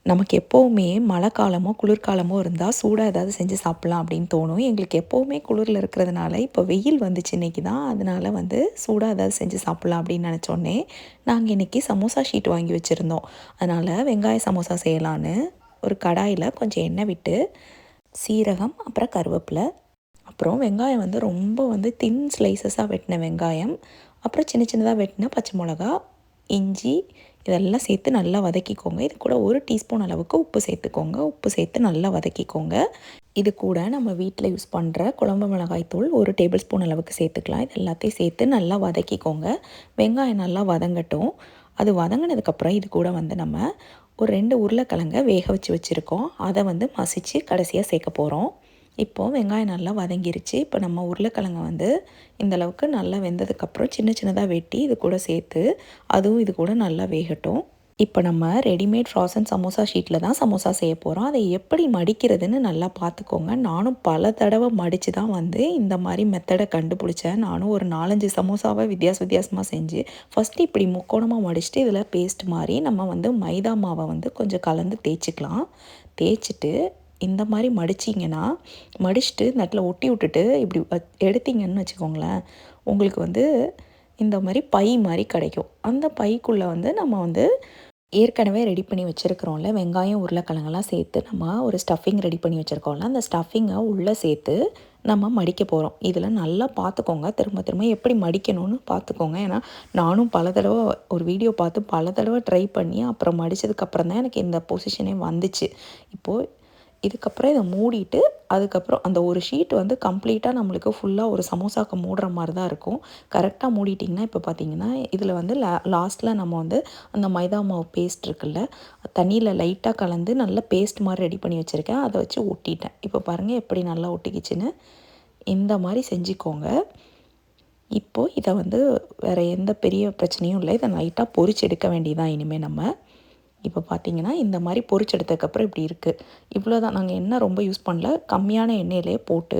நமக்கு எப்போவுமே மழை காலமோ, குளிர்காலமோ இருந்தா சூடா ஏதாவது செஞ்சு சாப்பிடலாம் அப்படின்னு தோணும். எங்களுக்கு எப்போவுமே குளிர்ல இருக்கிறதுனால, இப்போ வெயில் வந்துச்சு இன்னைக்கு தான். அதனால வந்து சூடா ஏதாவது செஞ்சு சாப்பிடலாம் அப்படின்னு நெனச்சோனே, நாங்க இன்னைக்கு சமோசா ஷீட் வாங்கி வச்சிருந்தோம். அதனால வெங்காய சமோசா செய்யலான்னு ஒரு கடாயில கொஞ்சம் எண்ணெய் விட்டு, சீரகம், அப்புறம் கருவேப்பில, அப்புறம் வெங்காயம் வந்து ரொம்ப வந்து தின் ஸ்லைசஸாக வெட்டின வெங்காயம், அப்புறம் சின்ன சின்னதாக வெட்டின பச்சை மிளகா, இஞ்சி இதெல்லாம் சேர்த்து நல்லா வதக்கிக்கோங்க. இது கூட 1 டீஸ்பூன் அளவுக்கு உப்பு சேர்த்துக்கோங்க. உப்பு சேர்த்து நல்லா வதக்கிக்கோங்க. இது கூட நம்ம வீட்டில் யூஸ் பண்ணுற குழம்பு மிளகாய் தூள் 1 டேபிள் ஸ்பூன் அளவுக்கு சேர்த்துக்கலாம். இது எல்லாத்தையும் சேர்த்து நல்லா வதக்கிக்கோங்க. வெங்காயம் நல்லா வதங்கட்டும். அது வதங்கினதுக்கப்புறம் இது கூட வந்து நம்ம ஒரு 2 உருளைக்கிழங்க வேக வச்சு வச்சுருக்கோம். அதை வந்து மசித்து கடைசியாக சேர்க்க போகிறோம். இப்போது வெங்காயம் நல்லா வதங்கிருச்சு. இப்போ நம்ம உருளைக்கிழங்க வந்து இந்தளவுக்கு நல்லா வெந்ததுக்கப்புறம் சின்ன சின்னதாக வெட்டி இது கூட சேர்த்து அதுவும் இது கூட நல்லா வேகட்டும். இப்போ நம்ம ரெடிமேட் ஃப்ராசன் சமோசா ஷீட்டில் தான் சமோசா செய்ய போகிறோம். அதை எப்படி மடிக்கிறதுன்னு நல்லா பார்த்துக்கோங்க. நானும் பல தடவை மடித்து தான் வந்து இந்த மாதிரி மெத்தடை கண்டுபிடிச்சேன். நானும் ஒரு 4, 5 சமோசாவை வித்தியாசமாக செஞ்சு ஃபஸ்ட்டு இப்படி முக்கோணமாக மடிச்சுட்டு இதில் பேஸ்ட் மாதிரி நம்ம வந்து மைதா மாவை வந்து கொஞ்சம் கலந்து தேய்ச்சிக்கலாம். தேய்ச்சிட்டு இந்த மாதிரி மடிச்சிங்கன்னா மடிச்சுட்டு இந்த இடத்துல ஒட்டி விட்டுட்டு இப்படி எடுத்தீங்கன்னு வச்சுக்கோங்களேன், உங்களுக்கு வந்து இந்த மாதிரி பை மாதிரி கிடைக்கும். அந்த பைக்குள்ளே வந்து நம்ம வந்து ஏற்கனவே ரெடி பண்ணி வச்சுருக்கிறோம்ல, வெங்காயம் உருளைக்கிழங்கெல்லாம் சேர்த்து நம்ம ஒரு ஸ்டஃபிங் ரெடி பண்ணி வச்சுருக்கோம்ல, அந்த ஸ்டஃபிங்கை உள்ளே சேர்த்து நம்ம மடிக்க போகிறோம். இதில் நல்லா பார்த்துக்கோங்க, திரும்ப திரும்ப எப்படி மடிக்கணும்னு பார்த்துக்கோங்க. ஏன்னா நானும் பல தடவை ஒரு வீடியோ பார்த்து பல தடவை ட்ரை பண்ணி அப்புறம் மடித்ததுக்கப்புறம் தான் எனக்கு இந்த பொசிஷனே வந்துச்சு. இப்போது இதுக்கப்புறம் இதை மூடிட்டு, அதுக்கப்புறம் அந்த ஒரு ஷீட் வந்து கம்ப்ளீட்டாக நம்மளுக்கு ஃபுல்லாக ஒரு சமோசாவுக்கு மூடுற மாதிரி தான் இருக்கும். கரெக்டாக மூடிட்டிங்கன்னா இப்போ பார்த்தீங்கன்னா இதில் வந்து லாஸ்ட்டில் நம்ம வந்து அந்த மைதா மாவு பேஸ்ட் இருக்குல்ல, தண்ணியில் லைட்டாக கலந்து நல்லா பேஸ்ட் மாதிரி ரெடி பண்ணி வச்சுருக்கேன். அதை வச்சு ஒட்டிட்டேன். இப்போ பாருங்கள் எப்படி நல்லா ஒட்டிக்கிச்சுன்னு. இந்த மாதிரி செஞ்சுக்கோங்க. இப்போது இதை வந்து வேறு எந்த பெரிய பிரச்சனையும் இல்லை. இதை லைட்டாக பொரிச்சு எடுக்க வேண்டியதான் இனிமேல் நம்ம. இப்போ பார்த்தீங்கன்னா இந்த மாதிரி பொரிச்செடுத்ததுக்கப்புறம் இப்படி இருக்குது. இவ்வளோ தான். நாங்கள் எண்ணெய் ரொம்ப யூஸ் பண்ணல. கம்மியான எண்ணெயிலே போட்டு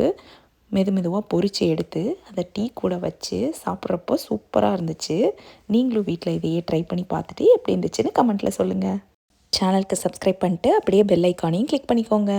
மெதுவாக பொரித்து எடுத்து அதை டீ கூட வச்சு சாப்பிட்றப்போ சூப்பராக இருந்துச்சு. நீங்களும் வீட்டில் இதையே ட்ரை பண்ணி பார்த்துட்டு எப்படி இருந்துச்சுன்னு கமெண்ட்டில் சொல்லுங்கள். சேனலுக்கு சப்ஸ்கிரைப் பண்ணிட்டு அப்படியே பெல் ஐக்கானையும் கிளிக் பண்ணிக்கோங்க.